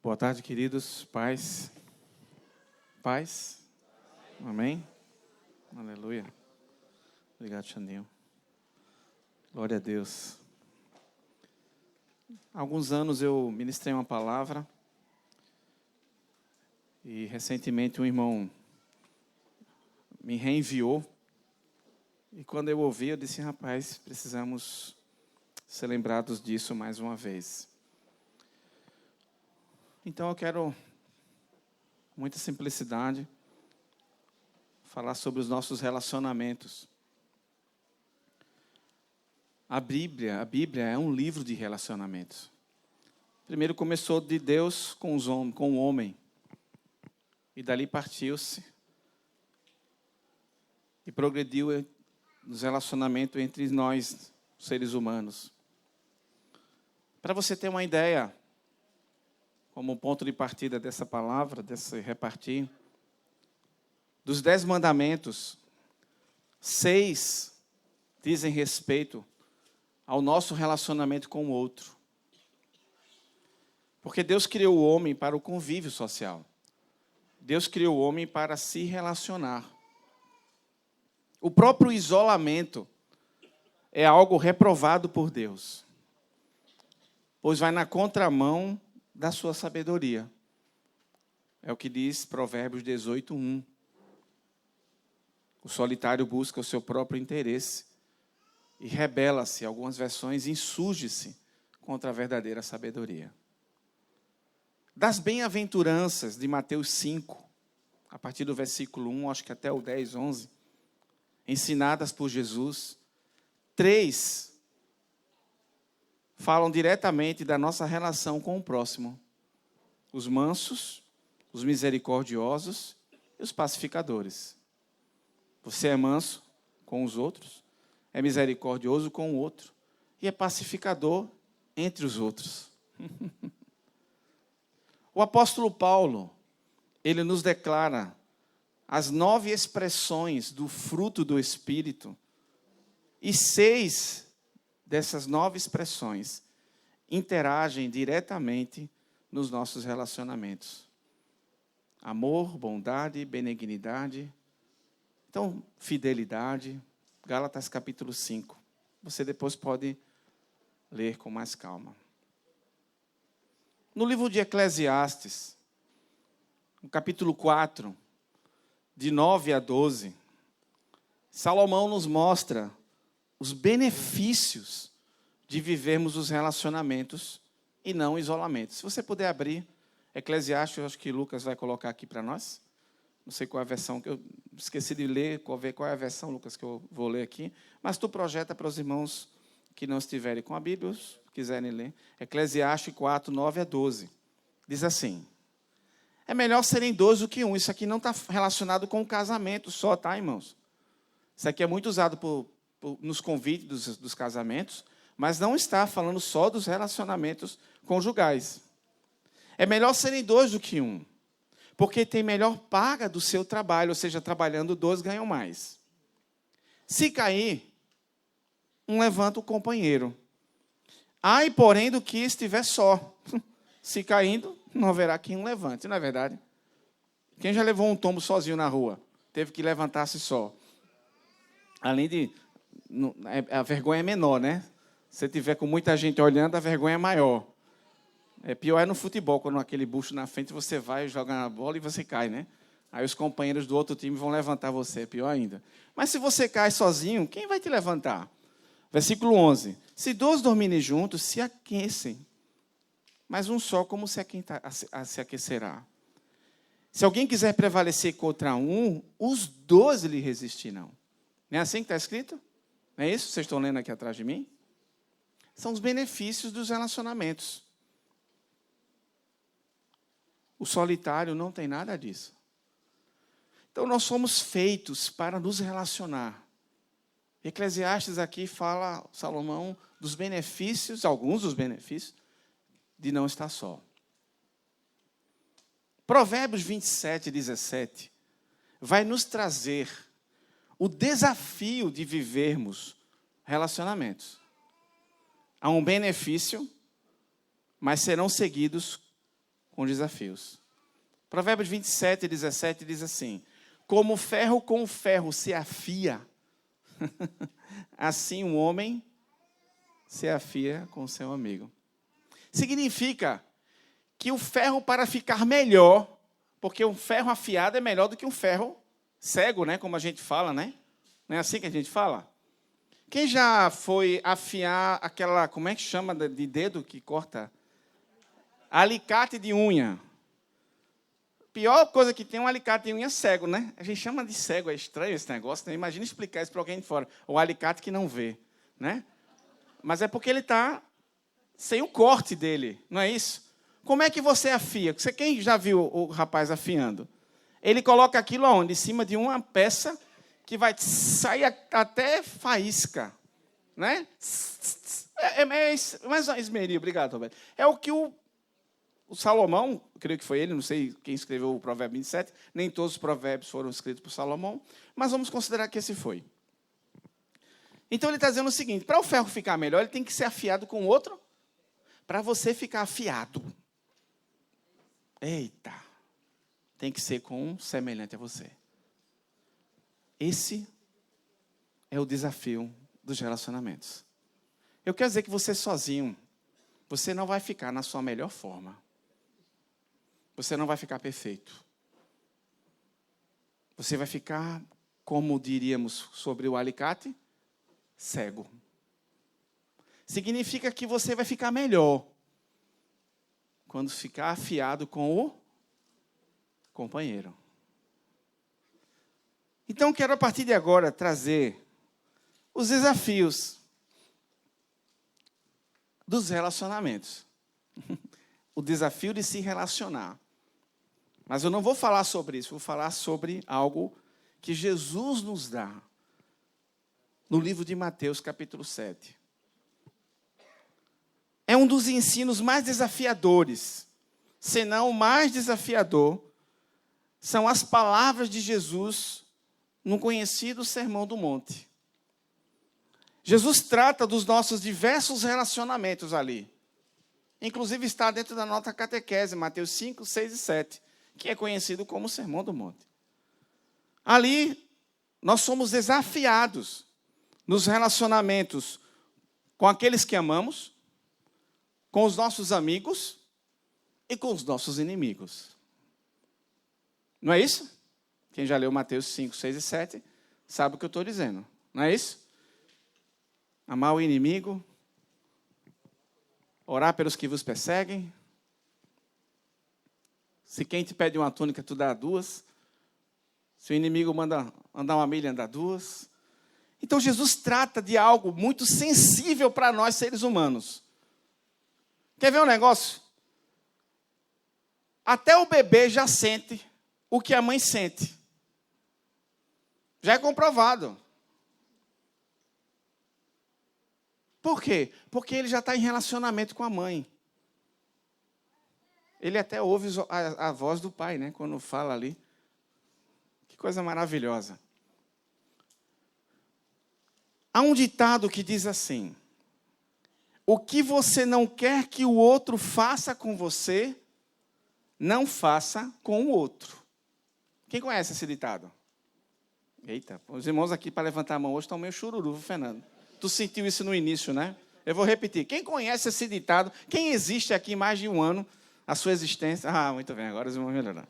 Boa tarde, queridos. Paz. Paz. Amém? Aleluia. Obrigado, Xandinho. Glória a Deus. Há alguns anos eu ministrei uma palavra e recentemente um irmão me reenviou. E quando eu ouvi, eu disse, rapaz, precisamos ser lembrados disso mais uma vez. Então eu quero, com muita simplicidade, falar sobre os nossos relacionamentos. A Bíblia é um livro de relacionamentos. Primeiro começou de Deus com o homem. E dali partiu-se. E progrediu nos relacionamentos entre nós, seres humanos. Para você ter uma ideia, como ponto de partida dessa palavra, desse repartir, dos 10 mandamentos, 6 dizem respeito ao nosso relacionamento com o outro. Porque Deus criou o homem para o convívio social. Deus criou o homem para se relacionar. O próprio isolamento é algo reprovado por Deus, pois vai na contramão da sua sabedoria. É o que diz Provérbios 18:1. O solitário busca o seu próprio interesse e rebela-se, algumas versões, insurge-se contra a verdadeira sabedoria. Das bem-aventuranças de Mateus 5, a partir do versículo 1, acho que até o 10, 11, ensinadas por Jesus, 3 falam diretamente da nossa relação com o próximo. Os mansos, os misericordiosos e os pacificadores. Você é manso com os outros, é misericordioso com o outro e é pacificador entre os outros. O apóstolo Paulo, ele nos declara as 9 expressões do fruto do Espírito e 6 dessas 9 expressões interagem diretamente nos nossos relacionamentos. Amor, bondade, benignidade, então, fidelidade, Gálatas capítulo 5. Você depois pode ler com mais calma. No livro de Eclesiastes, no capítulo 4, de 9 a 12, Salomão nos mostra os benefícios de vivermos os relacionamentos e não o isolamento. Se você puder abrir Eclesiastes, eu acho que Lucas vai colocar aqui para nós. Não sei qual é a versão, que eu esqueci de ler, qual é a versão, Lucas, que eu vou ler aqui. Mas tu projeta para os irmãos que não estiverem com a Bíblia, se quiserem ler. Eclesiastes 4, 9 a 12. Diz assim: é melhor serem 2 do que um. Isso aqui não está relacionado com o casamento só, tá, irmãos? Isso aqui é muito usado nos convites dos casamentos, mas não está falando só dos relacionamentos conjugais. É melhor serem 2 do que um, porque tem melhor paga do seu trabalho, ou seja, trabalhando 2 ganham mais. Se cair, um levanta o companheiro. Ai, porém, do que estiver só. Se caindo, não haverá quem o levante, não é verdade? Quem já levou um tombo sozinho na rua? Teve que levantar-se só. Além de... a vergonha é menor, né? Se tiver com muita gente olhando, a vergonha é maior. Pior é no futebol, quando aquele bucho na frente, você vai jogar a bola e você cai, né? Aí os companheiros do outro time vão levantar você, é pior ainda. Mas se você cai sozinho, quem vai te levantar? Versículo 11. Se 2 dormirem juntos, se aquecem. Mas um só, como se aquecerá? Se alguém quiser prevalecer contra um, os 2 lhe resistirão. Não é assim que está escrito? Não é isso? Vocês estão lendo aqui atrás de mim? São os benefícios dos relacionamentos. O solitário não tem nada disso. Então, nós somos feitos para nos relacionar. Eclesiastes aqui fala, Salomão, dos benefícios, alguns dos benefícios, de não estar só. Provérbios 27, 17, vai nos trazer o desafio de vivermos relacionamentos. Há um benefício, mas serão seguidos com desafios. Provérbios 27, 17 diz assim: como ferro com ferro se afia, assim um homem se afia com seu amigo. Significa que o ferro, para ficar melhor, porque um ferro afiado é melhor do que um ferro cego, né? Como a gente fala, né? Não é assim que a gente fala? Quem já foi afiar aquela, como é que chama de dedo que corta? Alicate de unha. Pior coisa que tem é um alicate de unha cego, né? A gente chama de cego, é estranho esse negócio, né? Imagina explicar isso para alguém de fora. O alicate que não vê, né? Mas é porque ele está sem o corte dele, não é isso? Como é que você afia? Quem já viu o rapaz afiando? Ele coloca aquilo aonde? Em cima de uma peça que vai sair até faísca, né? Mais uma esmeria, obrigado, Roberto. É o que o Salomão, creio que foi ele, não sei quem escreveu o Provérbio 27, nem todos os provérbios foram escritos por Salomão, mas vamos considerar que esse foi. Então ele está dizendo o seguinte: para o ferro ficar melhor, ele tem que ser afiado com outro, para você ficar afiado. Eita, tem que ser com um semelhante a você. Esse é o desafio dos relacionamentos. Eu quero dizer que você sozinho, você não vai ficar na sua melhor forma. Você não vai ficar perfeito. Você vai ficar, como diríamos sobre o alicate, cego. Significa que você vai ficar melhor quando ficar afiado com o companheiro. Então, quero a partir de agora trazer os desafios dos relacionamentos. O desafio de se relacionar. Mas eu não vou falar sobre isso, vou falar sobre algo que Jesus nos dá no livro de Mateus, capítulo 7. É um dos ensinos mais desafiadores, se não o mais desafiador, são as palavras de Jesus no conhecido Sermão do Monte. Jesus trata dos nossos diversos relacionamentos ali. Inclusive está dentro da nossa catequese, Mateus 5, 6 e 7, que é conhecido como Sermão do Monte. Ali, nós somos desafiados nos relacionamentos com aqueles que amamos, com os nossos amigos e com os nossos inimigos. Não é isso? Quem já leu Mateus 5, 6 e 7 sabe o que eu estou dizendo. Não é isso? Amar o inimigo, orar pelos que vos perseguem. Se quem te pede uma túnica, tu dá duas. Se o inimigo manda andar uma milha, andar duas. Então, Jesus trata de algo muito sensível para nós, seres humanos. Quer ver um negócio? Até o bebê já sente o que a mãe sente. Já é comprovado. Por quê? Porque ele já está em relacionamento com a mãe. Ele até ouve a voz do pai, né? Quando fala ali. Que coisa maravilhosa. Há um ditado que diz assim: o que você não quer que o outro faça com você, não faça com o outro. Quem conhece esse ditado? Eita, os irmãos aqui para levantar a mão hoje estão meio chururu, Fernando. Tu sentiu isso no início, né? Eu vou repetir. Quem conhece esse ditado? Quem existe aqui mais de um ano, a sua existência? Ah, muito bem, agora os irmãos melhoraram.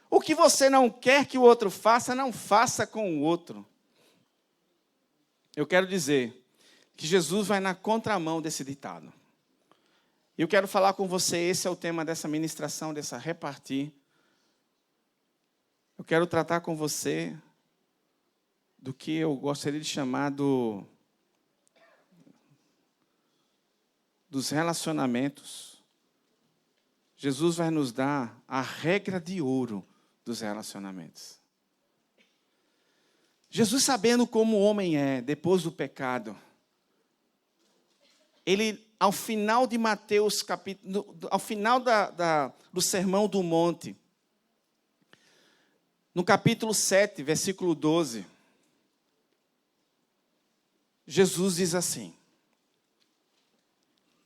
O que você não quer que o outro faça, não faça com o outro. Eu quero dizer que Jesus vai na contramão desse ditado. Eu quero falar com você, esse é o tema dessa ministração, dessa repartir. Eu quero tratar com você do que eu gostaria de chamar dos relacionamentos. Jesus vai nos dar a regra de ouro dos relacionamentos. Jesus, sabendo como o homem é, depois do pecado, ele, ao final de Mateus, ao final do Sermão do Monte, no capítulo 7, versículo 12, Jesus diz assim: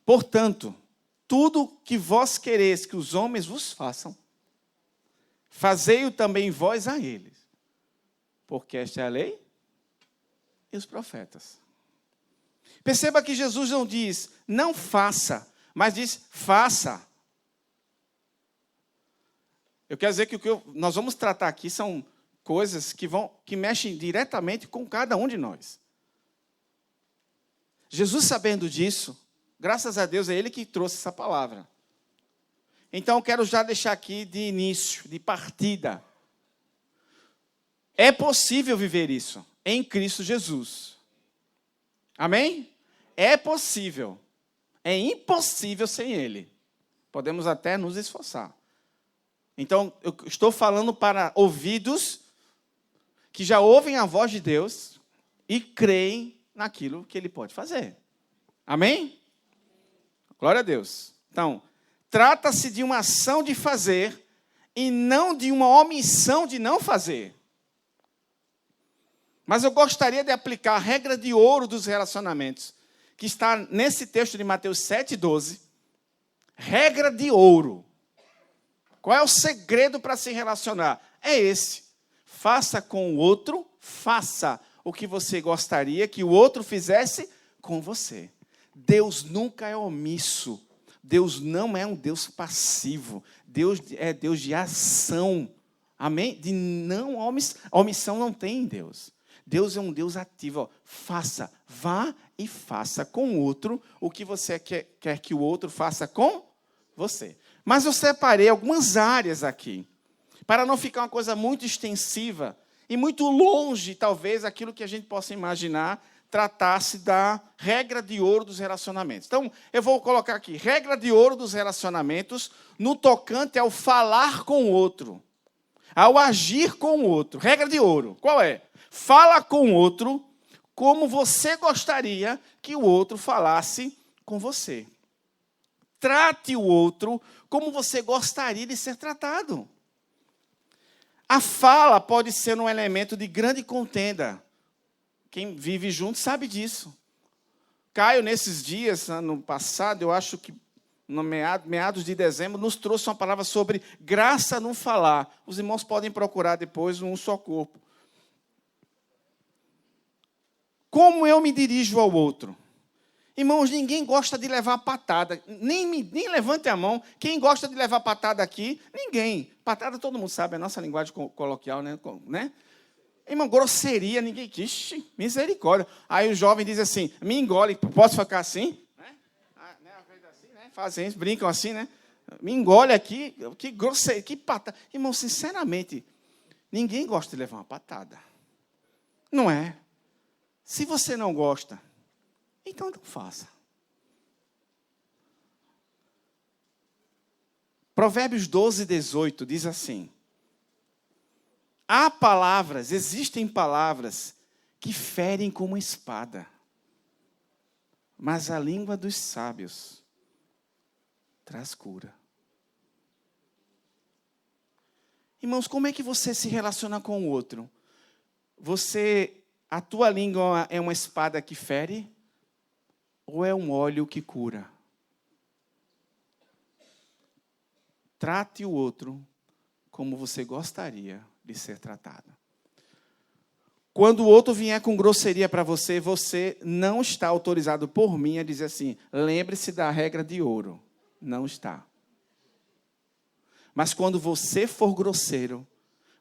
portanto, tudo que vós quereis que os homens vos façam, fazei-o também vós a eles, porque esta é a lei e os profetas. Perceba que Jesus não diz, não faça, mas diz, faça. Eu quero dizer que o que nós vamos tratar aqui são coisas que mexem diretamente com cada um de nós. Jesus, sabendo disso, graças a Deus, é Ele que trouxe essa palavra. Então, eu quero já deixar aqui de início, de partida. É possível viver isso em Cristo Jesus. Amém? É possível. É impossível sem Ele. Podemos até nos esforçar. Então, eu estou falando para ouvidos que já ouvem a voz de Deus e creem naquilo que Ele pode fazer. Amém? Glória a Deus. Então, trata-se de uma ação de fazer e não de uma omissão de não fazer. Mas eu gostaria de aplicar a regra de ouro dos relacionamentos, que está nesse texto de Mateus 7,12. Regra de ouro. Qual é o segredo para se relacionar? É esse. Faça com o outro, faça o que você gostaria que o outro fizesse com você. Deus nunca é omisso. Deus não é um Deus passivo. Deus é Deus de ação. Amém? De não omissão não tem em Deus. Deus é um Deus ativo. Ó. Faça, vá e faça com o outro o que você quer que o outro faça com você. Mas eu separei algumas áreas aqui, para não ficar uma coisa muito extensiva e muito longe, talvez, aquilo que a gente possa imaginar, tratar-se da regra de ouro dos relacionamentos. Então, eu vou colocar aqui, regra de ouro dos relacionamentos no tocante ao falar com o outro, ao agir com o outro. Regra de ouro, qual é? Fala com o outro como você gostaria que o outro falasse com você. Trate o outro como você gostaria de ser tratado. A fala pode ser um elemento de grande contenda. Quem vive junto sabe disso. Caio, nesses dias, ano passado, eu acho que no meados de dezembro, nos trouxe uma palavra sobre graça no falar. Os irmãos podem procurar depois um só corpo. Como eu me dirijo ao outro? Irmãos, ninguém gosta de levar patada. Nem levante a mão. Quem gosta de levar patada aqui? Ninguém. Patada todo mundo sabe, é a nossa linguagem coloquial, né? Irmão, grosseria, ninguém quis. Misericórdia. Aí o jovem diz assim, me engole, posso ficar assim? Fazem isso, brincam assim, né? Me engole aqui, que grosseria, que patada. Irmão, sinceramente, ninguém gosta de levar uma patada. Não é? Se você não gosta, então não faça. Provérbios 12:18 diz assim: existem palavras que ferem como espada, mas a língua dos sábios traz cura. Irmãos, como é que você se relaciona com o outro? A tua língua é uma espada que fere? Ou é um óleo que cura? Trate o outro como você gostaria de ser tratado. Quando o outro vier com grosseria para você, você não está autorizado por mim a dizer assim, lembre-se da regra de ouro. Não está. Mas quando você for grosseiro,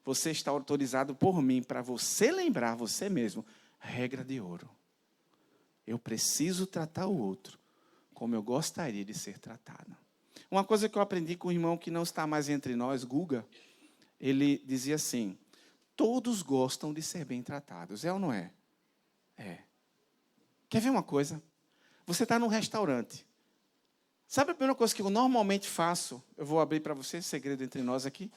você está autorizado por mim para você lembrar você mesmo, regra de ouro. Eu preciso tratar o outro como eu gostaria de ser tratado. Uma coisa que eu aprendi com um irmão que não está mais entre nós, Guga, ele dizia assim, todos gostam de ser bem tratados, é ou não é? É. Quer ver uma coisa? Você está num restaurante. Sabe a primeira coisa que eu normalmente faço? Eu vou abrir para você, segredo entre nós aqui.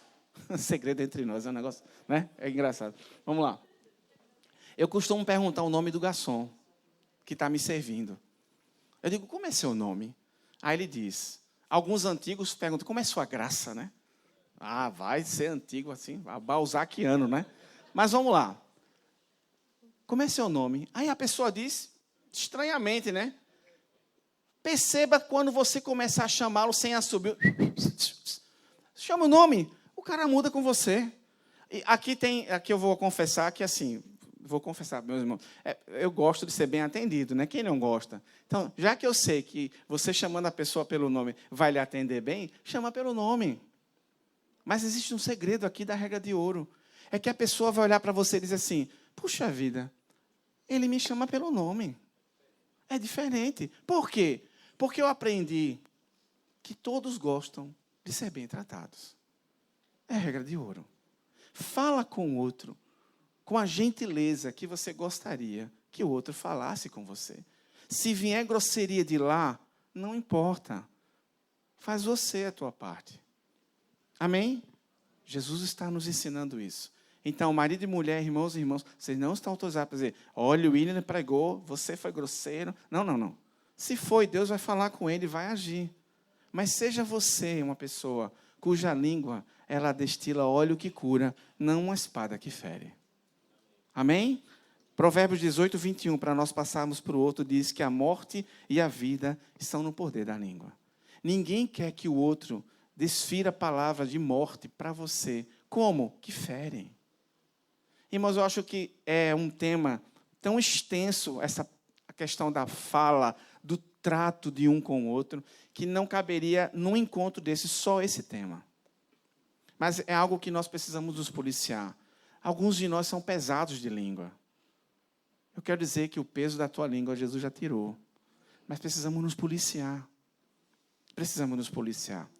Segredo entre nós, é um negócio, né? É engraçado. Vamos lá. Eu costumo perguntar o nome do garçom que está me servindo. Eu digo, como é seu nome? Aí ele diz, alguns antigos perguntam, como é sua graça, né? Ah, vai ser antigo assim, balzaquiano, né? Mas vamos lá. Como é seu nome? Aí a pessoa diz, estranhamente, né? Perceba quando você começar a chamá-lo sem assobio. Chama o nome, o cara muda com você. E aqui eu vou confessar que assim, meus irmãos, eu gosto de ser bem atendido, né? Quem não gosta? Então, já que eu sei que você chamando a pessoa pelo nome vai lhe atender bem, chama pelo nome. Mas existe um segredo aqui da regra de ouro. É que a pessoa vai olhar para você e dizer assim, puxa vida, ele me chama pelo nome. É diferente. Por quê? Porque eu aprendi que todos gostam de ser bem tratados. É a regra de ouro. Fala com o outro com a gentileza que você gostaria que o outro falasse com você. Se vier grosseria de lá, não importa. Faz você a tua parte. Amém? Jesus está nos ensinando isso. Então, marido e mulher, irmãos e irmãs, vocês não estão autorizados para dizer, olha, o William pregou, você foi grosseiro. Não. Se foi, Deus vai falar com ele e vai agir. Mas seja você uma pessoa cuja língua, ela destila óleo que cura, não uma espada que fere. Amém? Provérbios 18, 21, para nós passarmos para o outro, diz que a morte e a vida estão no poder da língua. Ninguém quer que o outro desfira palavras de morte para você. Como? Que ferem. Irmãos, eu acho que é um tema tão extenso, a questão da fala, do trato de um com o outro, que não caberia num encontro desse só esse tema. Mas é algo que nós precisamos nos policiar. Alguns de nós são pesados de língua. Eu quero dizer que o peso da tua língua Jesus já tirou. Mas precisamos nos policiar. Precisamos nos policiar.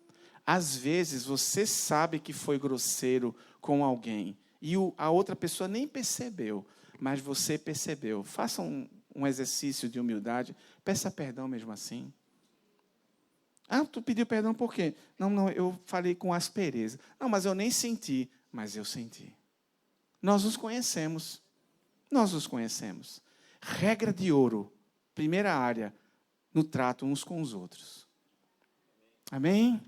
Às vezes você sabe que foi grosseiro com alguém e a outra pessoa nem percebeu, mas você percebeu. Faça um exercício de humildade. Peça perdão mesmo assim. Tu pediu perdão por quê? Não, eu falei com aspereza. Não, mas eu nem senti, mas eu senti. Nós nos conhecemos. Regra de ouro, primeira área, no trato uns com os outros. Amém?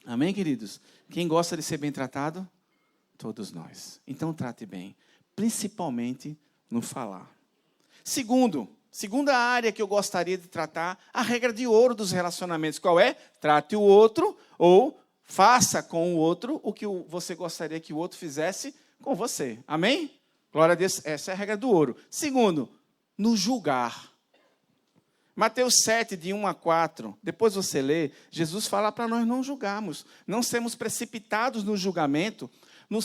Amém, queridos? Quem gosta de ser bem tratado? Todos nós. Então, trate bem, principalmente no falar. Segunda área que eu gostaria de tratar, a regra de ouro dos relacionamentos. Qual é? Trate o outro ou faça com o outro o que você gostaria que o outro fizesse com você. Amém? Glória a Deus, essa é a regra do ouro. Segundo, no julgar. Mateus 7, de 1 a 4, depois você lê, Jesus fala para nós não julgarmos, não sermos precipitados no julgamento,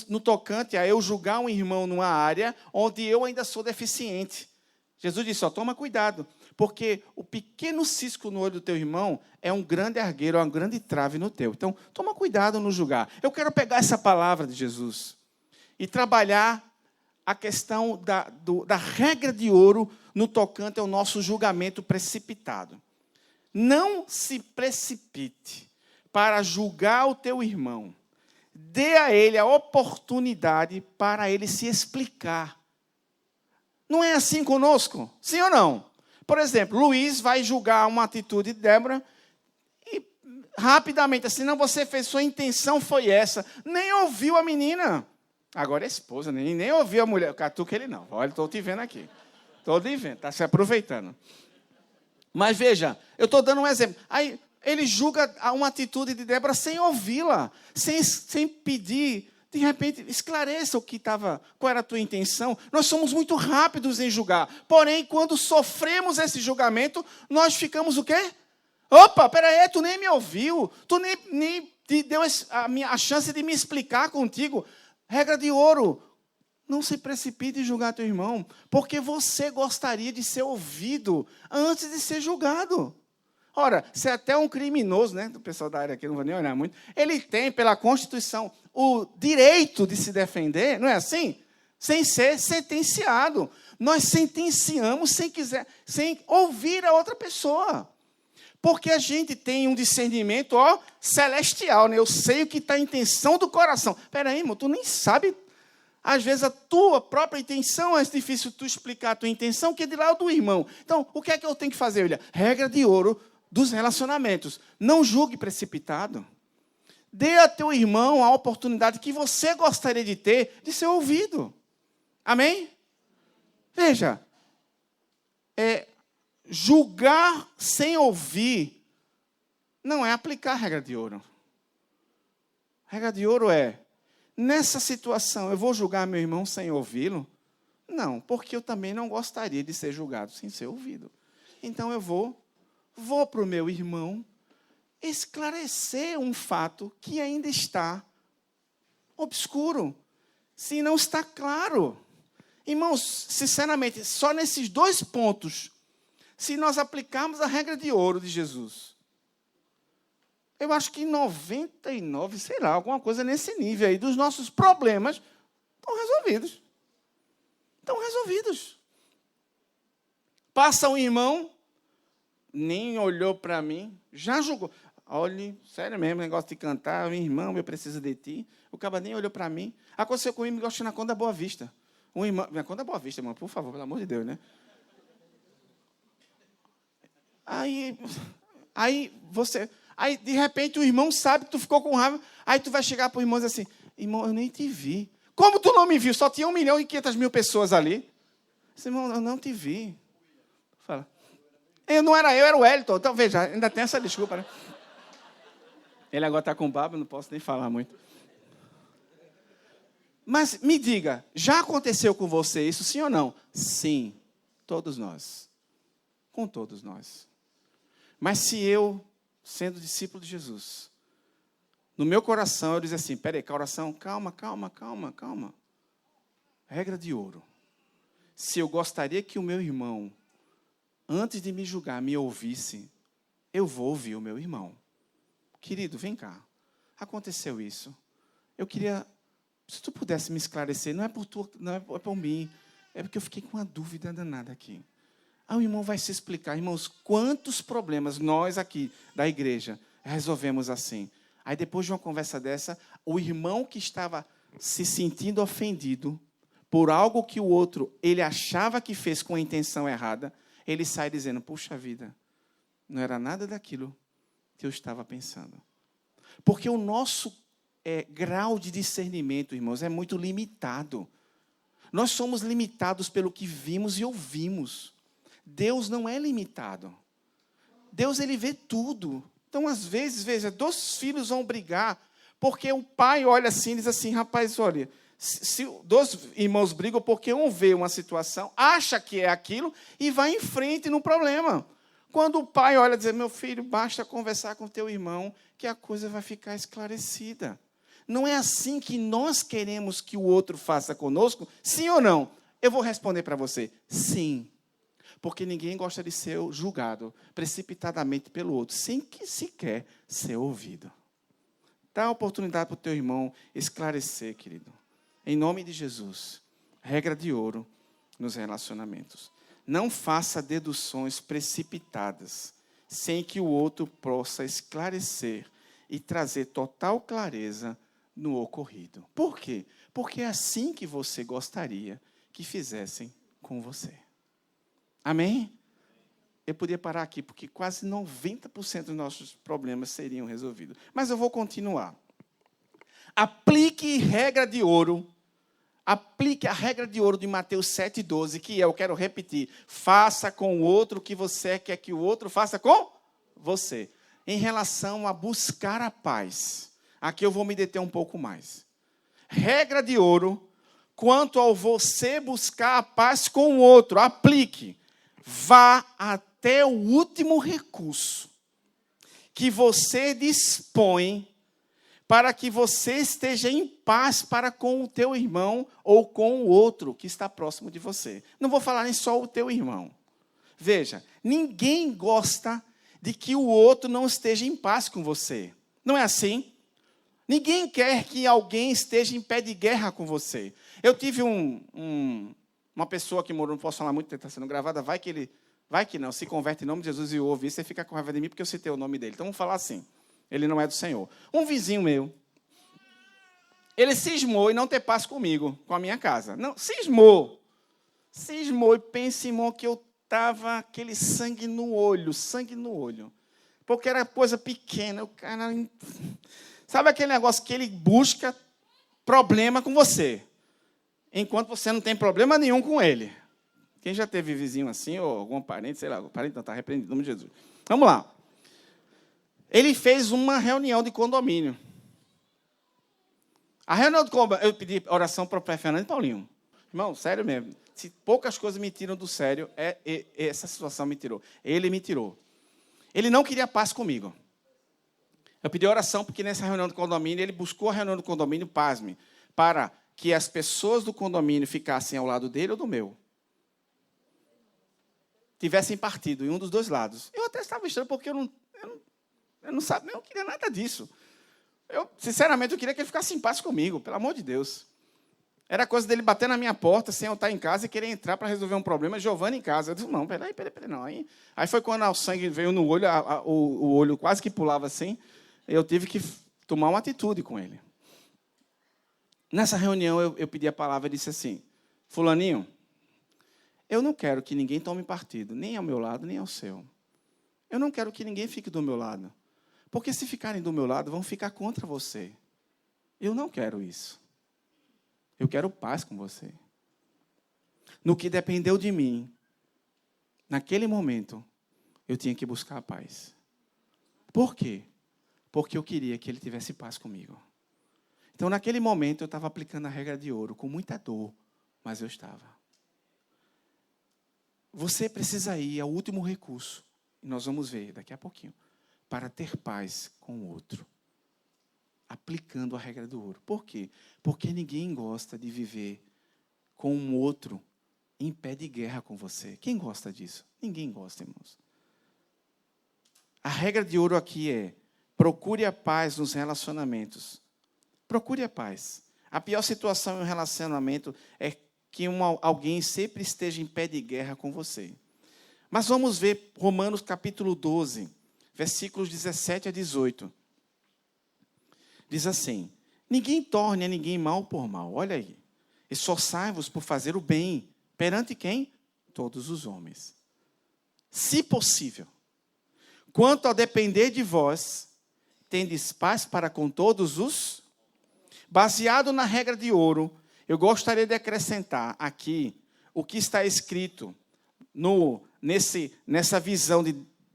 no tocante a eu julgar um irmão numa área onde eu ainda sou deficiente. Jesus disse, toma cuidado, porque o pequeno cisco no olho do teu irmão é um grande argueiro, é uma grande trave no teu. Então, toma cuidado no julgar. Eu quero pegar essa palavra de Jesus e trabalhar a questão da regra de ouro no tocante ao nosso julgamento precipitado. Não se precipite para julgar o teu irmão. Dê a ele a oportunidade para ele se explicar. Não é assim conosco? Sim ou não? Por exemplo, Luiz vai julgar uma atitude de Débora e rapidamente, assim, não, você fez, sua intenção foi essa. Nem ouviu a menina. Agora é esposa, nem ouviu a mulher. Catuca ele não. Olha, estou te vendo aqui. Estou te vendo, está se aproveitando. Mas veja, eu estou dando um exemplo. Aí ele julga uma atitude de Débora sem ouvi-la, sem pedir. De repente, esclareça qual era a tua intenção. Nós somos muito rápidos em julgar. Porém, quando sofremos esse julgamento, nós ficamos o quê? Opa, peraí, tu nem me ouviu. Tu nem te deu a chance de me explicar contigo. Regra de ouro. Não se precipite em julgar teu irmão, porque você gostaria de ser ouvido antes de ser julgado. Ora, se é até um criminoso, né? O pessoal da área aqui não vai nem olhar muito. Ele tem, pela Constituição, o direito de se defender, não é assim? Sem ser sentenciado. Nós sentenciamos sem ouvir a outra pessoa. Porque a gente tem um discernimento celestial, né? Eu sei o que está a intenção do coração. Espera aí, irmão, tu nem sabe. Às vezes a tua própria intenção é difícil tu explicar a tua intenção, que é de lá do irmão. Então, o que é que eu tenho que fazer, William? Regra de ouro dos relacionamentos. Não julgue precipitado. Dê a teu irmão a oportunidade que você gostaria de ter, de ser ouvido. Amém? Veja, julgar sem ouvir não é aplicar a regra de ouro. A regra de ouro é, nessa situação, eu vou julgar meu irmão sem ouvi-lo? Não, porque eu também não gostaria de ser julgado sem ser ouvido. Então eu vou para o meu irmão esclarecer um fato que ainda está obscuro, se não está claro. Irmãos, sinceramente, só nesses 2 pontos, se nós aplicarmos a regra de ouro de Jesus, eu acho que 99, sei lá, alguma coisa nesse nível aí, dos nossos problemas estão resolvidos. Estão resolvidos. Passa um irmão, nem olhou para mim, já julgou. Olhe, sério mesmo, negócio de cantar, meu irmão, eu preciso de ti. O cara nem olhou para mim. Aconteceu comigo, gosto na Conta da Boa Vista. Um irmão, na Conta da Boa Vista, irmão, por favor, pelo amor de Deus, né? Aí de repente o irmão sabe que tu ficou com raiva, aí tu vai chegar para o irmão e dizer assim, irmão, eu nem te vi. Como tu não me viu? Só tinha 1.500.000 pessoas ali. Disse, irmão, eu não te vi. Fala. Não era eu, era o Wellington. Então, veja, ainda tem essa desculpa, né? Ele agora está com barba, não posso nem falar muito. Mas me diga, já aconteceu com você isso, sim ou não? Sim, todos nós. Com todos nós. Mas se eu, sendo discípulo de Jesus, no meu coração eu dizer assim, peraí, coração, calma. Regra de ouro. Se eu gostaria que o meu irmão, antes de me julgar, me ouvisse, eu vou ouvir o meu irmão. Querido, vem cá. Aconteceu isso. Eu queria, se tu pudesse me esclarecer, não é por mim, é porque eu fiquei com uma dúvida danada aqui. Aí o irmão vai se explicar. Irmãos, quantos problemas nós aqui da igreja resolvemos assim? Aí depois de uma conversa dessa, o irmão que estava se sentindo ofendido por algo que o outro, ele achava que fez com a intenção errada, ele sai dizendo, puxa vida, não era nada daquilo que eu estava pensando. Porque o nosso grau de discernimento, irmãos, é muito limitado. Nós somos limitados pelo que vimos e ouvimos. Deus não é limitado. Deus, ele vê tudo. Então, às vezes, veja, 2 filhos vão brigar, porque o pai olha assim e diz assim, rapaz, olha, se 2 irmãos brigam porque um vê uma situação, acha que é aquilo e vai em frente no problema. Quando o pai olha e diz, meu filho, basta conversar com teu irmão que a coisa vai ficar esclarecida. Não é assim que nós queremos que o outro faça conosco? Sim ou não? Eu vou responder para você, sim. Porque ninguém gosta de ser julgado precipitadamente pelo outro, sem que sequer ser ouvido. Dá a oportunidade para o teu irmão esclarecer, querido. Em nome de Jesus, regra de ouro nos relacionamentos. Não faça deduções precipitadas, sem que o outro possa esclarecer e trazer total clareza no ocorrido. Por quê? Porque é assim que você gostaria que fizessem com você. Amém? Eu podia parar aqui, porque quase 90% dos nossos problemas seriam resolvidos. Mas eu vou continuar. Aplique regra de ouro. Aplique a regra de ouro de Mateus 7,12, que eu quero repetir. Faça com o outro o que você quer que o outro faça com você. Em relação a buscar a paz. Aqui eu vou me deter um pouco mais. Regra de ouro, quanto ao você buscar a paz com o outro. Aplique. Vá até o último recurso que você dispõe para que você esteja em paz para com o teu irmão ou com o outro que está próximo de você. Não vou falar nem só o teu irmão. Veja, ninguém gosta de que o outro não esteja em paz com você. Não é assim? Ninguém quer que alguém esteja em pé de guerra com você. Eu tive uma pessoa que morou, não posso falar muito, está sendo gravada, vai que não, se converte em nome de Jesus e ouve isso, e fica com raiva de mim porque eu citei o nome dele. Então vamos falar assim, ele não é do Senhor. Um vizinho meu, ele cismou em não ter paz comigo, com a minha casa. Não, cismou e pensa, irmão, que eu estava aquele sangue no olho, porque era coisa pequena, o cara, sabe aquele negócio que ele busca problema com você, enquanto você não tem problema nenhum com ele. Quem já teve vizinho assim, ou algum parente, sei lá, o parente não está repreendido, em nome de Jesus. Vamos lá. Ele fez uma reunião de condomínio. A reunião de condomínio, eu pedi oração para o Pai Fernando e Paulinho. Irmão, sério mesmo. Se poucas coisas me tiram do sério, essa situação me tirou. Ele me tirou. Ele não queria paz comigo. Eu pedi oração porque nessa reunião do condomínio, ele buscou a reunião do condomínio, pasme, para que as pessoas do condomínio ficassem ao lado dele ou do meu. Tivessem partido em um dos dois lados. Eu até estava estranho porque eu não queria nada disso. Sinceramente, eu queria que ele ficasse em paz comigo, pelo amor de Deus. Era coisa dele bater na minha porta sem eu estar em casa e querer entrar para resolver um problema. Giovanni em casa. Eu disse, não, peraí, não. Aí foi quando o sangue veio no olho, o olho quase que pulava assim. Eu tive que tomar uma atitude com ele. Nessa reunião, eu pedi a palavra e disse assim, fulaninho, eu não quero que ninguém tome partido, nem ao meu lado, nem ao seu. Eu não quero que ninguém fique do meu lado. Porque se ficarem do meu lado, vão ficar contra você. Eu não quero isso. Eu quero paz com você. No que dependeu de mim, naquele momento, eu tinha que buscar a paz. Por quê? Porque eu queria que ele tivesse paz comigo. Então, naquele momento, eu estava aplicando a regra de ouro, com muita dor, mas eu estava. Você precisa ir ao último recurso, e nós vamos ver daqui a pouquinho, para ter paz com o outro. Aplicando a regra do ouro. Por quê? Porque ninguém gosta de viver com um outro em pé de guerra com você. Quem gosta disso? Ninguém gosta, irmãos. A regra de ouro aqui é: procure a paz nos relacionamentos. Procure a paz. A pior situação em um relacionamento é que alguém sempre esteja em pé de guerra com você. Mas vamos ver Romanos capítulo 12, versículos 17 a 18. Diz assim, ninguém torne a ninguém mal por mal. Olha aí. Esforçai-vos por fazer o bem. Perante quem? Todos os homens. Se possível. Quanto ao depender de vós, tendes paz para com todos os... Baseado na regra de ouro, eu gostaria de acrescentar aqui o que está escrito nessa visão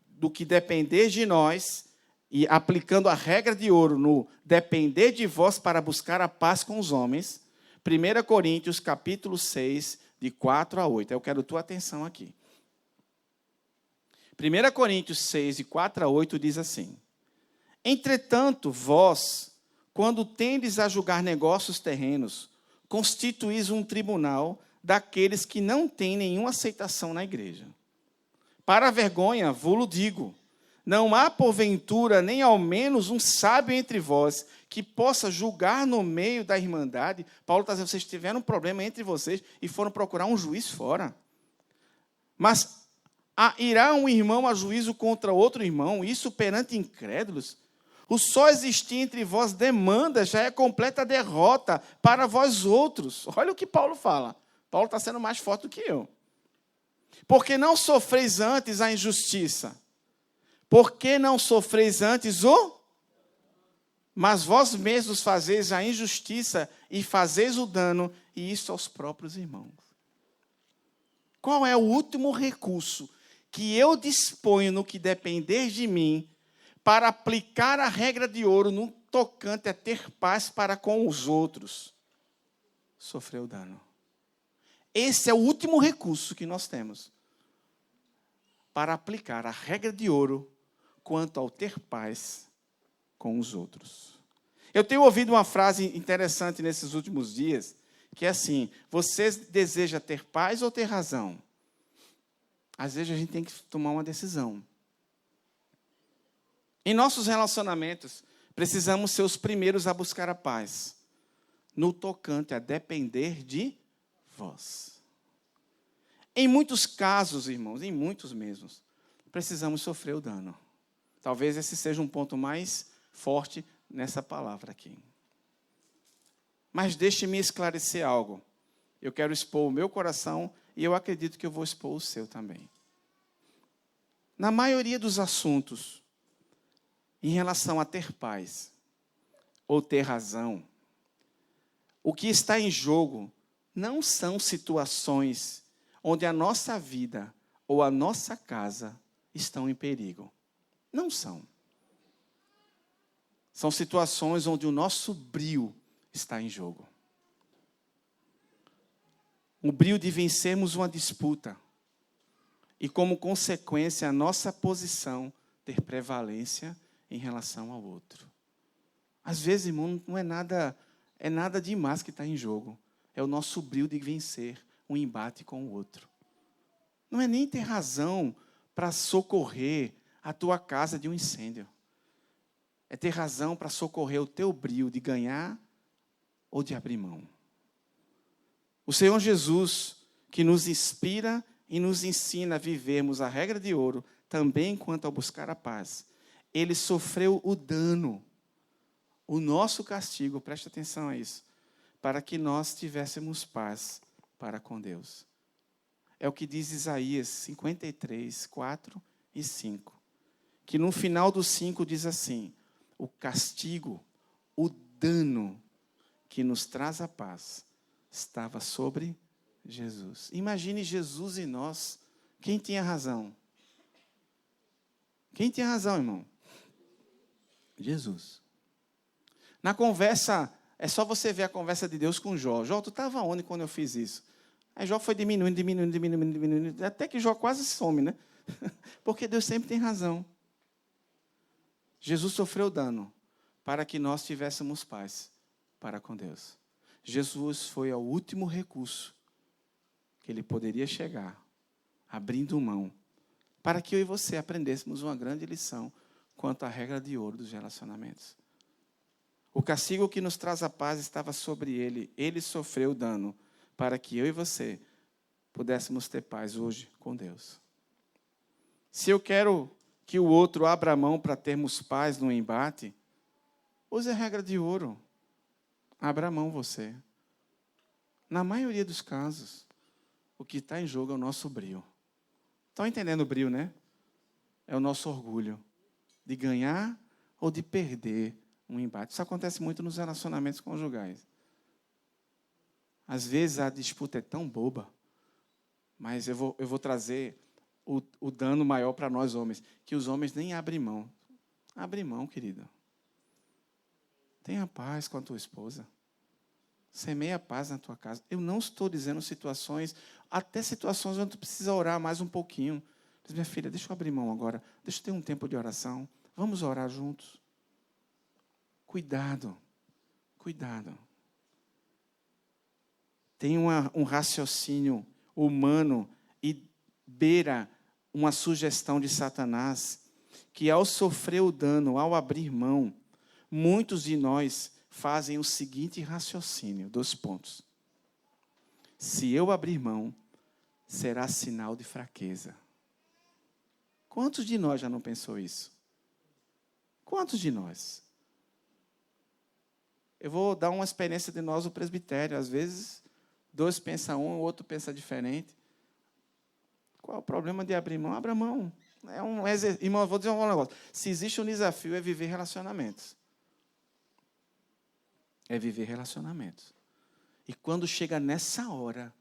do que depender de nós, e aplicando a regra de ouro no depender de vós para buscar a paz com os homens. 1 Coríntios, capítulo 6, de 4 a 8. Eu quero a tua atenção aqui. 1 Coríntios 6, de 4 a 8, diz assim, entretanto, vós, quando tendes a julgar negócios terrenos, constituís um tribunal daqueles que não têm nenhuma aceitação na igreja. Para a vergonha, vou-lo digo, não há, porventura, nem ao menos um sábio entre vós que possa julgar no meio da irmandade. Paulo está dizendo, vocês tiveram um problema entre vocês e foram procurar um juiz fora. Mas irá um irmão a juízo contra outro irmão, isso perante incrédulos? O só existir entre vós demanda já é completa derrota para vós outros. Olha o que Paulo fala. Paulo está sendo mais forte do que eu. Porque não sofreis antes a injustiça. Porque não sofreis antes mas vós mesmos fazeis a injustiça e fazeis o dano, e isso aos próprios irmãos. Qual é o último recurso que eu disponho no que depender de mim para aplicar a regra de ouro no tocante a ter paz para com os outros? Sofrer o dano. Esse é o último recurso que nós temos para aplicar a regra de ouro quanto ao ter paz com os outros. Eu tenho ouvido uma frase interessante nesses últimos dias, que é assim, você deseja ter paz ou ter razão? Às vezes a gente tem que tomar uma decisão. Em nossos relacionamentos, precisamos ser os primeiros a buscar a paz, no tocante a depender de vós. Em muitos casos, irmãos, em muitos mesmos, precisamos sofrer o dano. Talvez esse seja um ponto mais forte nessa palavra aqui. Mas deixe-me esclarecer algo. Eu quero expor o meu coração e eu acredito que eu vou expor o seu também. Na maioria dos assuntos, em relação a ter paz ou ter razão, o que está em jogo não são situações onde a nossa vida ou a nossa casa estão em perigo. Não são. São situações onde o nosso brio está em jogo. O brio de vencermos uma disputa. E, como consequência, a nossa posição ter prevalência em relação ao outro. Às vezes, irmão, não é nada demais que está em jogo. É o nosso brio de vencer um embate com o outro. Não é nem ter razão para socorrer a tua casa de um incêndio. É ter razão para socorrer o teu brio de ganhar ou de abrir mão. O Senhor Jesus, que nos inspira e nos ensina a vivermos a regra de ouro, também quanto ao buscar a paz. Ele sofreu o dano, o nosso castigo, preste atenção a isso, para que nós tivéssemos paz para com Deus. É o que diz Isaías 53, 4 e 5. Que no final do 5 diz assim: o castigo, o dano que nos traz a paz, estava sobre Jesus. Imagine Jesus e nós. Quem tinha razão? Quem tinha razão, irmão? Jesus. Na conversa, é só você ver a conversa de Deus com Jó. Jó, tu estava onde quando eu fiz isso? Aí Jó foi diminuindo, até que Jó quase some, né? Porque Deus sempre tem razão. Jesus sofreu dano para que nós tivéssemos paz para com Deus. Jesus foi ao último recurso que ele poderia chegar, abrindo mão, para que eu e você aprendêssemos uma grande lição quanto à regra de ouro dos relacionamentos. O castigo que nos traz a paz estava sobre ele. Ele sofreu dano para que eu e você pudéssemos ter paz hoje com Deus. Se eu quero que o outro abra a mão para termos paz no embate, use a regra de ouro. Abra a mão você. Na maioria dos casos, o que está em jogo é o nosso brio. Estão entendendo o brio, né? É o nosso orgulho de ganhar ou de perder um embate. Isso acontece muito nos relacionamentos conjugais. Às vezes a disputa é tão boba, mas eu vou trazer o dano maior para nós homens, que os homens nem abrem mão. Abre mão, querida. Tenha paz com a tua esposa. Semeia paz na tua casa. Eu não estou dizendo situações, até situações onde tu precisa orar mais um pouquinho. Diz, minha filha, deixa eu abrir mão agora. Deixa eu ter um tempo de oração. Vamos orar juntos. Cuidado. Cuidado. Tem um raciocínio humano e beira uma sugestão de Satanás, que ao sofrer o dano, ao abrir mão, muitos de nós fazem o seguinte raciocínio, 2 pontos. Se eu abrir mão, será sinal de fraqueza. Quantos de nós já não pensou isso? Quantos de nós? Eu vou dar uma experiência de nós, o presbitério. Às vezes, 2 pensam um, o outro pensa diferente. Qual é o problema de abrir mão? Abra mão. Irmão, eu vou dizer um negócio. Se existe um desafio, é viver relacionamentos. É viver relacionamentos. E quando chega nessa hora,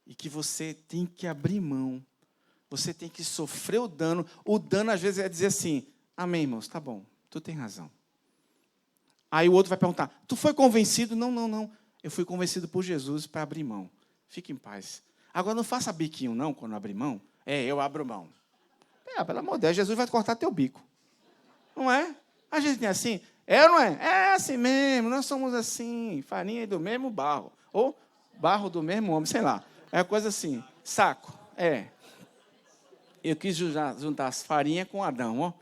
e que você tem que abrir mão, você tem que sofrer o dano às vezes é dizer assim, amém, irmãos, tá bom, tu tem razão. Aí o outro vai perguntar, tu foi convencido? Não. Eu fui convencido por Jesus para abrir mão. Fique em paz. Agora não faça biquinho não, quando abrir mão. Eu abro mão. Pelo amor de Deus, Jesus vai cortar teu bico. Não é? A gente tem assim, ou não é? É assim mesmo, nós somos assim, farinha do mesmo barro. Ou barro do mesmo homem, sei lá. É uma coisa assim, saco. Eu quis juntar as farinhas com Adão, ó.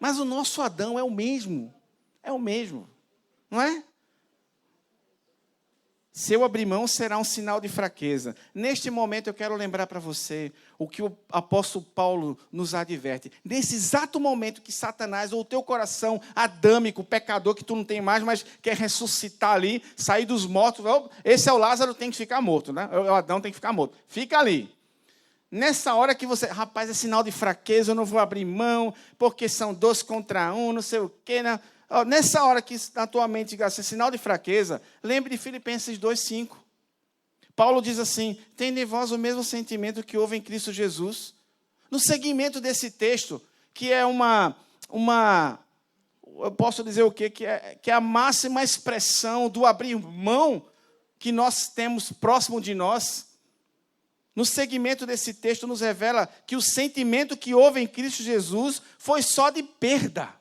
Mas o nosso Adão é o mesmo. É o mesmo. Não é? Se eu abrir mão, será um sinal de fraqueza. Neste momento, eu quero lembrar para você o que o apóstolo Paulo nos adverte. Nesse exato momento que Satanás, ou o teu coração adâmico, pecador, que tu não tem mais, mas quer ressuscitar ali, sair dos mortos. Esse é o Lázaro, tem que ficar morto, né? O Adão tem que ficar morto. Fica ali. Nessa hora que você, rapaz, é sinal de fraqueza, eu não vou abrir mão, porque são 2 contra 1, não sei o quê, né? Nessa hora que na tua mente é sinal de fraqueza, lembre de Filipenses 2,5. Paulo diz assim: tende em vós o mesmo sentimento que houve em Cristo Jesus. No segmento desse texto, que é eu posso dizer o quê? Que é a máxima expressão do abrir mão que nós temos próximo de nós. No segmento desse texto nos revela que o sentimento que houve em Cristo Jesus foi só de perda,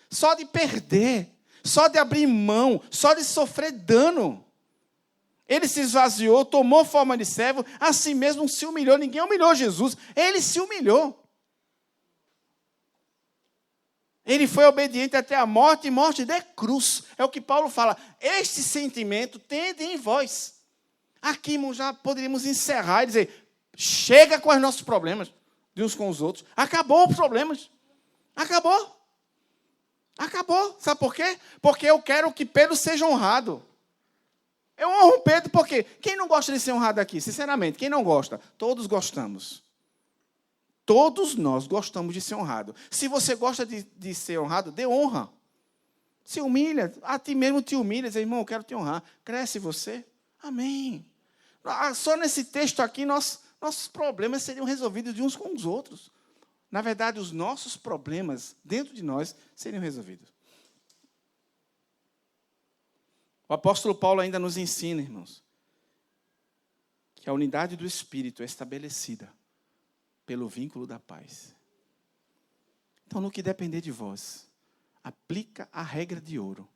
só de perder, só de abrir mão, só de sofrer dano. Ele se esvaziou, tomou forma de servo, a si mesmo se humilhou. Ninguém humilhou Jesus, ele se humilhou. Ele foi obediente até a morte, e morte de cruz. É o que Paulo fala. Este sentimento tende em vós. Aqui, irmão, já poderíamos encerrar e dizer: chega com os nossos problemas, de uns com os outros. Acabou os problemas. Acabou. Acabou. Sabe por quê? Porque eu quero que Pedro seja honrado. Eu honro Pedro porque quem não gosta de ser honrado aqui? Sinceramente, quem não gosta? Todos gostamos. Todos nós gostamos de ser honrado. Se você gosta de ser honrado, dê honra. Se humilha, a ti mesmo te humilha, diz: irmão, eu quero te honrar. Cresce você. Amém. Só nesse texto aqui, nossos problemas seriam resolvidos de uns com os outros. Na verdade, os nossos problemas dentro de nós seriam resolvidos. O apóstolo Paulo ainda nos ensina, irmãos, que a unidade do Espírito é estabelecida pelo vínculo da paz. Então, no que depender de vós, aplica a regra de ouro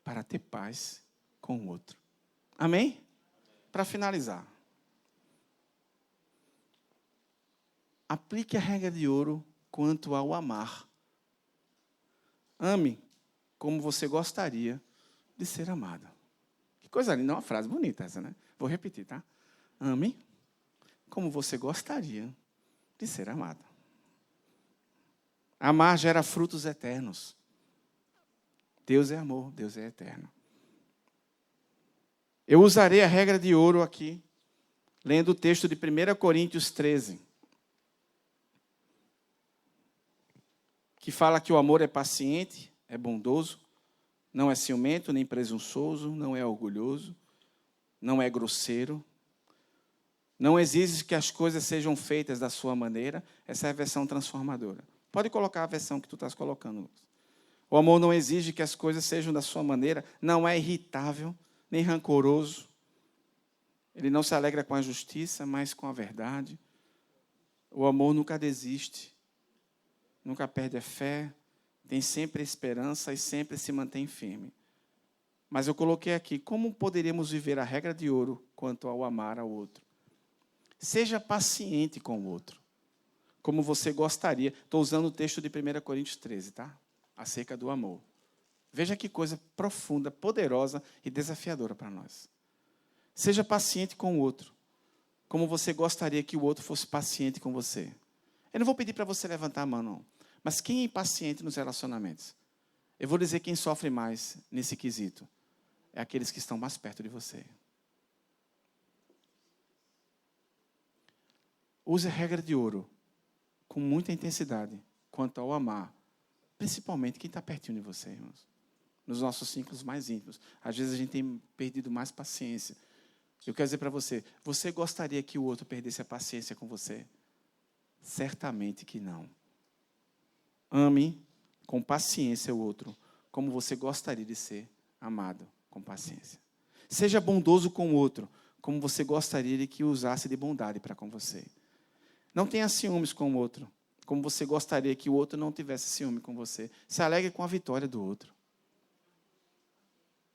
para ter paz com o outro. Amém? Para finalizar. Aplique a regra de ouro quanto ao amar. Ame como você gostaria de ser amado. Que coisa linda, é uma frase bonita essa, né? Vou repetir, tá? Ame como você gostaria de ser amado. Amar gera frutos eternos. Deus é amor, Deus é eterno. Eu usarei a regra de ouro aqui, lendo o texto de 1 Coríntios 13, que fala que o amor é paciente, é bondoso, não é ciumento, nem presunçoso, não é orgulhoso, não é grosseiro, não exige que as coisas sejam feitas da sua maneira. Essa é a versão transformadora. Pode colocar a versão que tu estás colocando. O amor não exige que as coisas sejam da sua maneira, não é irritável, nem rancoroso. Ele não se alegra com a justiça, mas com a verdade. O amor nunca desiste, nunca perde a fé, tem sempre esperança e sempre se mantém firme. Mas eu coloquei aqui: como poderíamos viver a regra de ouro quanto ao amar ao outro? Seja paciente com o outro, como você gostaria. Estou usando o texto de 1 Coríntios 13, tá? Acerca do amor. Veja que coisa profunda, poderosa e desafiadora para nós. Seja paciente com o outro, como você gostaria que o outro fosse paciente com você. Eu não vou pedir para você levantar a mão, não. Mas quem é impaciente nos relacionamentos? Eu vou dizer quem sofre mais nesse quesito. É aqueles que estão mais perto de você. Use a regra de ouro com muita intensidade quanto ao amar. Principalmente quem está pertinho de você, irmãos. Nos nossos ciclos mais íntimos. Às vezes a gente tem perdido mais paciência. Eu quero dizer para você: você gostaria que o outro perdesse a paciência com você? Certamente que não. Ame com paciência o outro, como você gostaria de ser amado com paciência. Seja bondoso com o outro, como você gostaria de que usasse de bondade para com você. Não tenha ciúmes com o outro, como você gostaria que o outro não tivesse ciúme com você. Se alegre com a vitória do outro.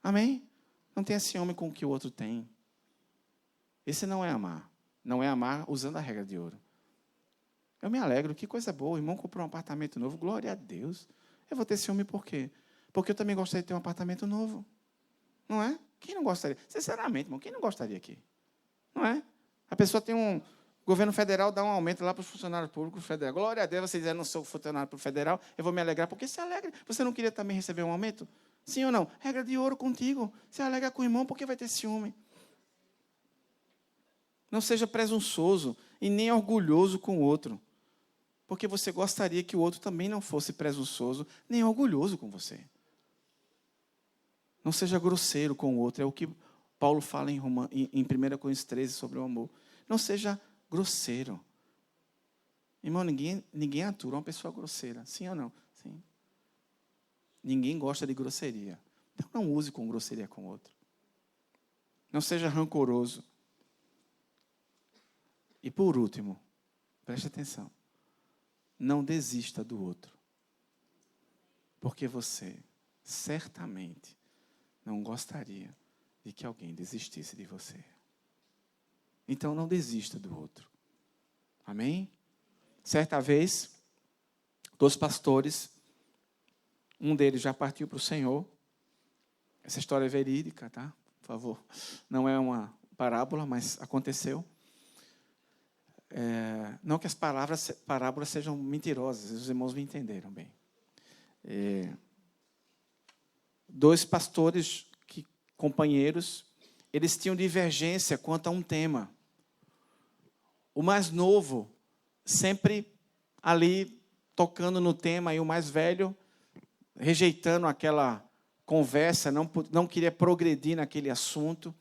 Amém? Não tenha ciúme com o que o outro tem. Esse não é amar. Não é amar usando a regra de ouro. Eu me alegro, que coisa boa, o irmão comprou um apartamento novo, glória a Deus. Eu vou ter ciúme por quê? Porque eu também gostaria de ter um apartamento novo. Não é? Quem não gostaria? Sinceramente, irmão, quem não gostaria aqui? Não é? A pessoa tem um... O governo federal dá um aumento lá para os funcionários públicos federais. Glória a Deus, você diz: eu não sou funcionário federal, eu vou me alegrar. Porque se alegra. Você não queria também receber um aumento? Sim ou não? Regra de ouro contigo. Se alegra com o irmão, porque vai ter ciúme. Não seja presunçoso e nem orgulhoso com o outro. Porque você gostaria que o outro também não fosse presunçoso nem orgulhoso com você. Não seja grosseiro com o outro. É o que Paulo fala em 1 Coríntios 13 sobre o amor. Não seja grosseiro. Irmão, ninguém atura uma pessoa grosseira. Sim ou não? Sim. Ninguém gosta de grosseria. Então não use com grosseria com o outro. Não seja rancoroso. E por último, preste atenção. Não desista do outro. Porque você certamente não gostaria de que alguém desistisse de você. Então não desista do outro. Amém? Certa vez, 2 pastores, um deles já partiu para o Senhor. Essa história é verídica, tá? Por favor. Não é uma parábola, mas aconteceu. Não que as parábolas sejam mentirosas, os irmãos me entenderam bem. 2 pastores, companheiros, eles tinham divergência quanto a um tema. O mais novo, sempre ali tocando no tema, e o mais velho, rejeitando aquela conversa, não queria progredir naquele assunto.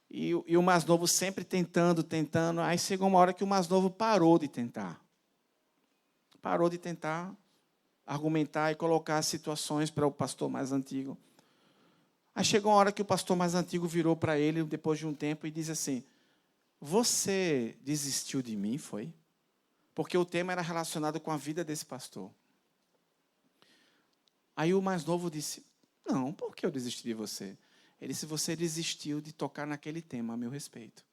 E o mais novo sempre tentando. Aí chegou uma hora que o mais novo parou de tentar. Parou de tentar argumentar e colocar situações para o pastor mais antigo. Aí chegou uma hora que o pastor mais antigo virou para ele, depois de um tempo, e disse assim: você desistiu de mim, foi? Porque o tema era relacionado com a vida desse pastor. Aí o mais novo disse: não, por que eu desisti de você? Ele disse: você desistiu de tocar naquele tema a meu respeito.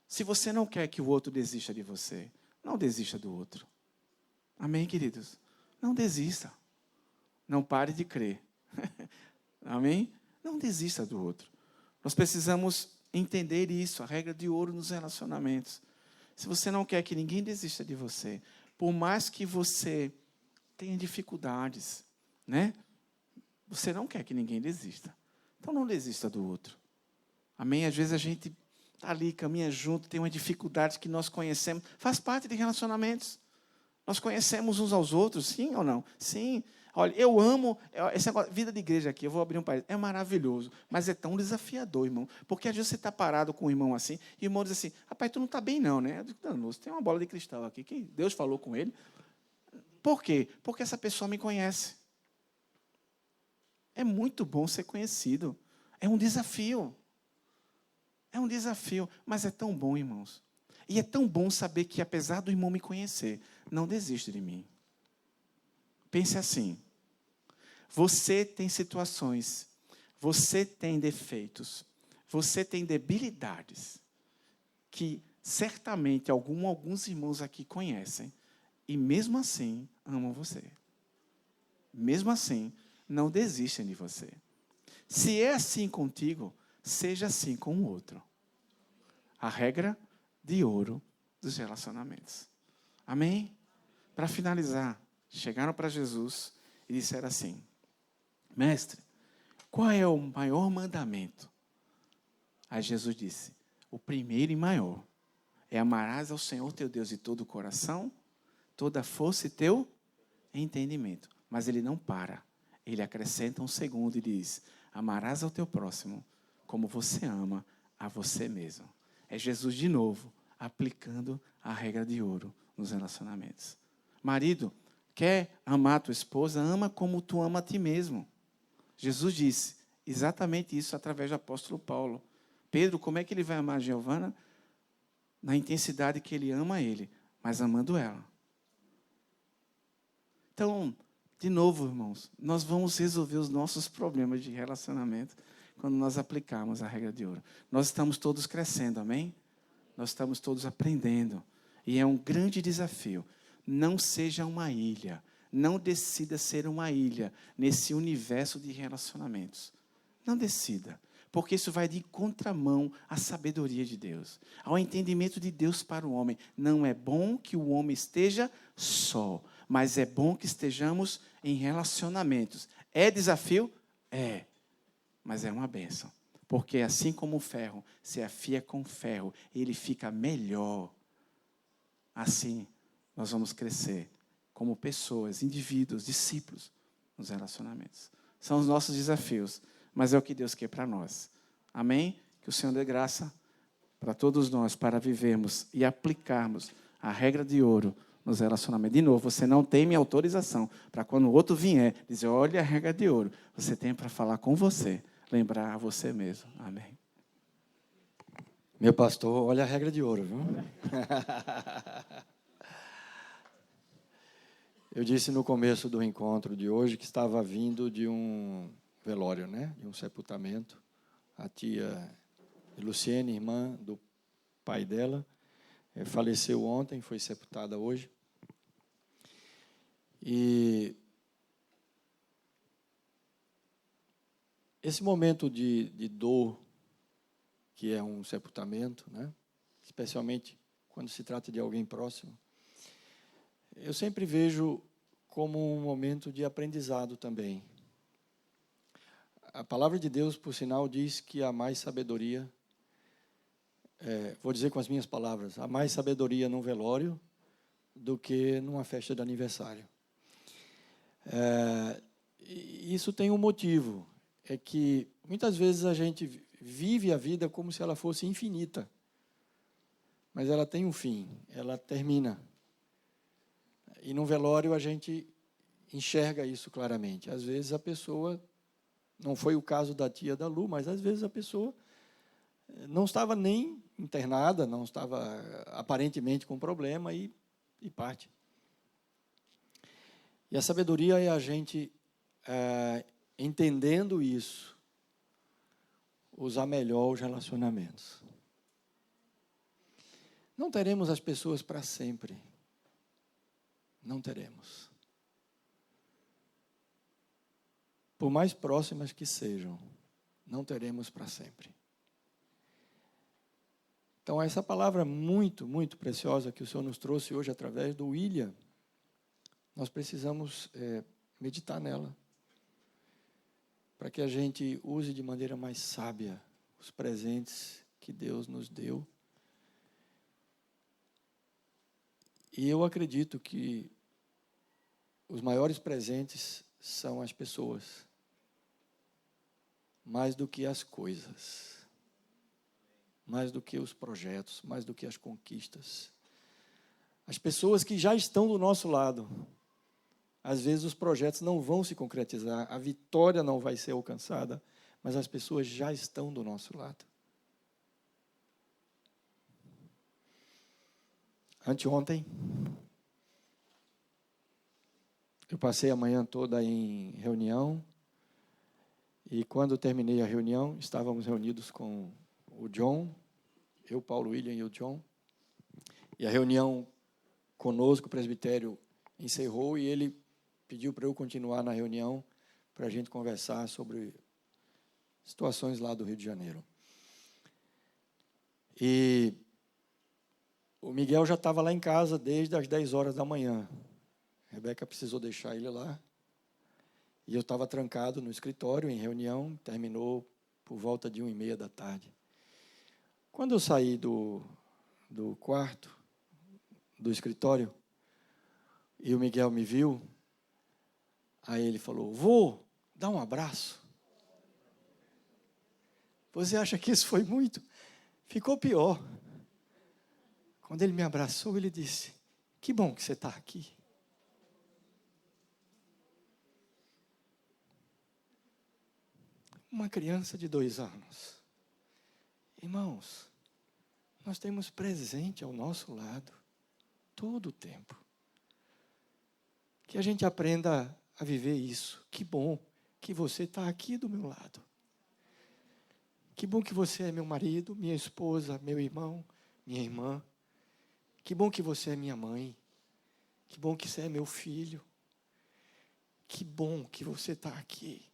Se você não quer que o outro desista de você, não desista do outro. Amém, queridos? Não desista. Não pare de crer. Amém? Não desista do outro. Nós precisamos entender isso, a regra de ouro nos relacionamentos. Se você não quer que ninguém desista de você, por mais que você tenha dificuldades, né? Você não quer que ninguém desista. Então não desista do outro. Amém? Às vezes a gente está ali, caminha junto, tem uma dificuldade que nós conhecemos. Faz parte de relacionamentos. Nós conhecemos uns aos outros, sim ou não? Sim. Olha, eu amo esse negócio, vida de igreja aqui, eu vou abrir um parênteses. É maravilhoso, mas é tão desafiador, irmão. Porque às vezes você está parado com um irmão assim, e o irmão diz assim: rapaz, tu não está bem não, né? Eu digo: não, você tem uma bola de cristal aqui, que Deus falou com ele. Por quê? Porque essa pessoa me conhece. É muito bom ser conhecido. É um desafio. É um desafio, mas é tão bom, irmãos. E é tão bom saber que, apesar do irmão me conhecer, não desiste de mim. Pense assim. Você tem situações, você tem defeitos, você tem debilidades que certamente alguns irmãos aqui conhecem e mesmo assim amam você. Mesmo assim, não desistem de você. Se é assim contigo, seja assim com o outro. A regra de ouro dos relacionamentos. Amém? Para finalizar, chegaram para Jesus e disseram assim: mestre, qual é o maior mandamento? Aí Jesus disse: o primeiro e maior é amarás ao Senhor teu Deus de todo o coração, toda a força e teu entendimento. Mas ele não para. Ele acrescenta um segundo e diz: amarás ao teu próximo como você ama a você mesmo. É Jesus de novo aplicando a regra de ouro nos relacionamentos. Marido, quer amar a tua esposa? Ama como tu ama a ti mesmo. Jesus disse exatamente isso através do apóstolo Paulo. Pedro, como é que ele vai amar a Giovana? Na intensidade que ele ama ele, mas amando ela. Então, de novo, irmãos, nós vamos resolver os nossos problemas de relacionamento quando nós aplicarmos a regra de ouro. Nós estamos todos crescendo, amém? Nós estamos todos aprendendo. E é um grande desafio. Não seja uma ilha. Não decida ser uma ilha nesse universo de relacionamentos. Não decida. Porque isso vai de contramão à sabedoria de Deus. Ao entendimento de Deus para o homem. Não é bom que o homem esteja só. Mas é bom que estejamos em relacionamentos. É desafio? É. Mas é uma bênção. Porque assim como o ferro se afia com ferro, ele fica melhor. Assim, nós vamos crescer como pessoas, indivíduos, discípulos nos relacionamentos. são os nossos desafios, mas é o que Deus quer para nós. Amém? Que o Senhor dê graça para todos nós, para vivermos e aplicarmos a regra de ouro nos relacionamentos. De novo, você não tem minha autorização para quando o outro vier, dizer, olha a regra de ouro. Você tem para falar com você, lembrar a você mesmo. Amém. Meu pastor, olha a regra de ouro, viu? Eu disse no começo do encontro de hoje que estava vindo de um velório, né? De um sepultamento. A tia Luciene, irmã do pai dela, faleceu ontem, foi sepultada hoje. E esse momento de dor, que é um sepultamento, né? Especialmente quando se trata de alguém próximo, eu sempre vejo como um momento de aprendizado também. A palavra de Deus, por sinal, diz que há mais sabedoria, vou dizer com as minhas palavras, há mais sabedoria num velório do que numa festa de aniversário. Isso tem um motivo, é que muitas vezes a gente vive a vida como se ela fosse infinita, mas ela tem um fim, ela termina. E no velório a gente enxerga isso claramente. Às vezes a pessoa, não foi o caso da tia da Lu, mas às vezes a pessoa não estava nem internada, não estava aparentemente com problema e parte. E a sabedoria é a gente, entendendo isso, usar melhor os relacionamentos. Não teremos as pessoas para sempre. Não teremos. Por mais próximas que sejam, não teremos para sempre. Então, essa palavra muito, muito preciosa que o Senhor nos trouxe hoje através do William, nós precisamos meditar nela, para que a gente use de maneira mais sábia os presentes que Deus nos deu. E eu acredito que os maiores presentes são as pessoas, mais do que as coisas, mais do que os projetos, mais do que as conquistas. As pessoas que já estão do nosso lado. Às vezes os projetos não vão se concretizar, a vitória não vai ser alcançada, mas as pessoas já estão do nosso lado. Anteontem, eu passei a manhã toda em reunião, e quando terminei a reunião, estávamos reunidos com o John, eu, Paulo William e o John, e a reunião conosco, o presbitério, encerrou, e ele pediu para eu continuar na reunião, para a gente conversar sobre situações lá do Rio de Janeiro. E o Miguel já estava lá em casa desde as 10 horas da manhã. A Rebeca precisou deixar ele lá. E eu estava trancado no escritório, em reunião, terminou por volta de 1h30 da tarde. Quando eu saí do quarto, do escritório, e o Miguel me viu, aí ele falou, vou dar um abraço. Você acha que isso foi muito? Ficou pior. Quando ele me abraçou, ele disse, que bom que você está aqui. Uma criança de 2 anos. Irmãos, nós temos presente ao nosso lado, todo o tempo. Que a gente aprenda a viver isso. Que bom que você está aqui do meu lado. Que bom que você é meu marido, minha esposa, meu irmão, minha irmã. Que bom que você é minha mãe. Que bom que você é meu filho. Que bom que você está aqui.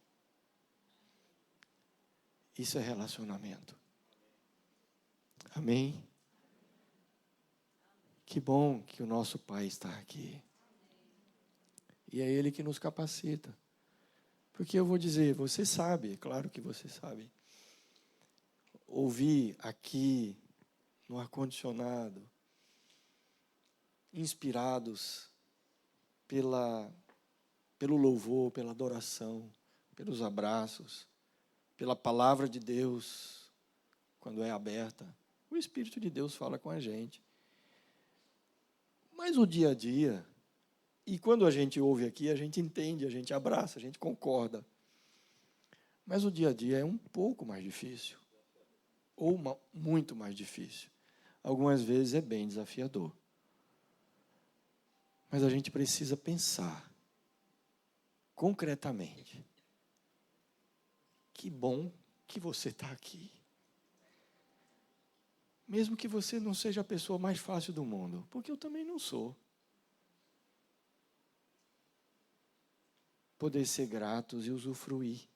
Isso é relacionamento. Amém? Que bom que o nosso Pai está aqui. E é Ele que nos capacita. Porque eu vou dizer, você sabe, é claro que você sabe. Ouvir aqui, no ar-condicionado, inspirados pelo louvor, pela adoração, pelos abraços, pela palavra de Deus, quando é aberta. O Espírito de Deus fala com a gente. Mas o dia a dia, e quando a gente ouve aqui, a gente entende, a gente abraça, a gente concorda. Mas o dia a dia é um pouco mais difícil, ou muito mais difícil. Algumas vezes é bem desafiador. Mas a gente precisa pensar concretamente. Que bom que você está aqui. Mesmo que você não seja a pessoa mais fácil do mundo, porque eu também não sou. Poder ser gratos e usufruir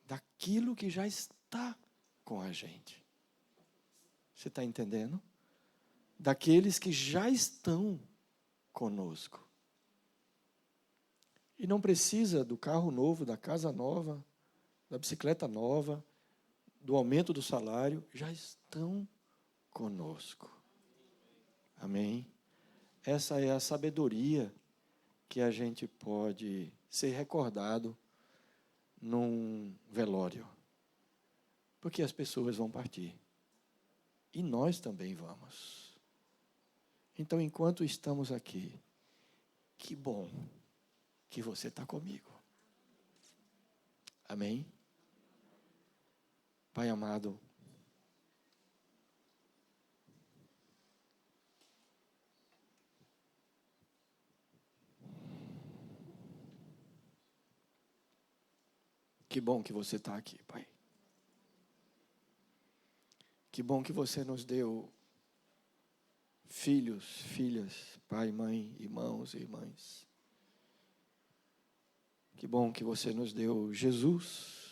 daquilo que já está com a gente. Você está entendendo? Daqueles que já estão conosco. E não precisa do carro novo, da casa nova, da bicicleta nova, do aumento do salário, já estão conosco. Amém? Essa é a sabedoria que a gente pode ser recordado num velório. Porque as pessoas vão partir. E nós também vamos. Então, enquanto estamos aqui, que bom que você está comigo. Amém? Pai amado, que bom que você está aqui, Pai. Que bom que você nos deu filhos, filhas, pai, mãe, irmãos e irmãs. Que bom que você nos deu Jesus.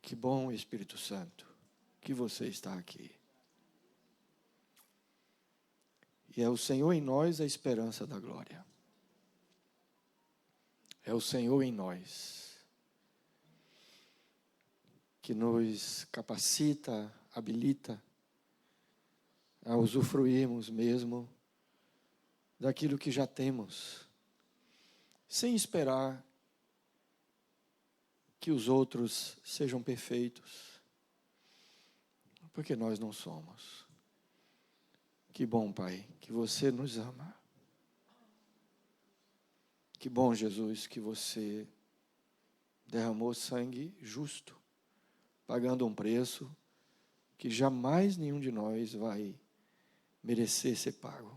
Que bom, Espírito Santo, que você está aqui. E é o Senhor em nós a esperança da glória. É o Senhor em nós que nos capacita, habilita a usufruirmos mesmo daquilo que já temos, sem esperar que os outros sejam perfeitos, porque nós não somos. Que bom, Pai, que você nos ama. Que bom, Jesus, que você derramou sangue justo, pagando um preço que jamais nenhum de nós vai merecer ser pago.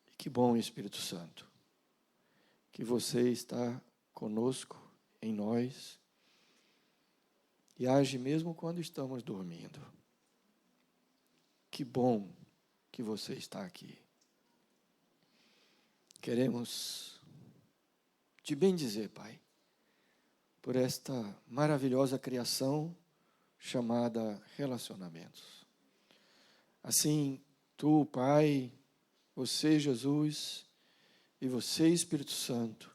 E que bom, Espírito Santo, que você está conosco, em nós, e age mesmo quando estamos dormindo. Que bom que você está aqui. Queremos te bendizer, Pai, por esta maravilhosa criação chamada relacionamentos. Assim, tu, Pai, você, Jesus, e você, Espírito Santo,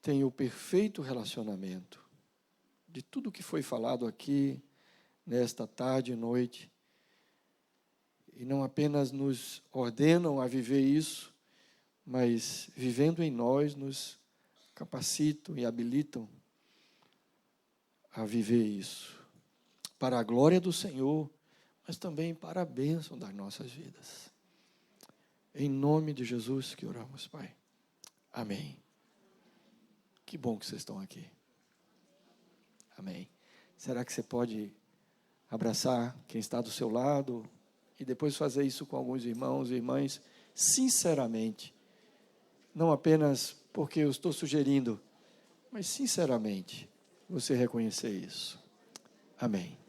tem o perfeito relacionamento de tudo que foi falado aqui nesta tarde e noite. E não apenas nos ordenam a viver isso, mas vivendo em nós nos capacitam e habilitam a viver isso. Para a glória do Senhor, mas também para a bênção das nossas vidas. Em nome de Jesus que oramos, Pai. Amém. Que bom que vocês estão aqui. Amém. Será que você pode abraçar quem está do seu lado e depois fazer isso com alguns irmãos e irmãs, sinceramente? Não apenas porque eu estou sugerindo, mas sinceramente, você reconhecer isso. Amém.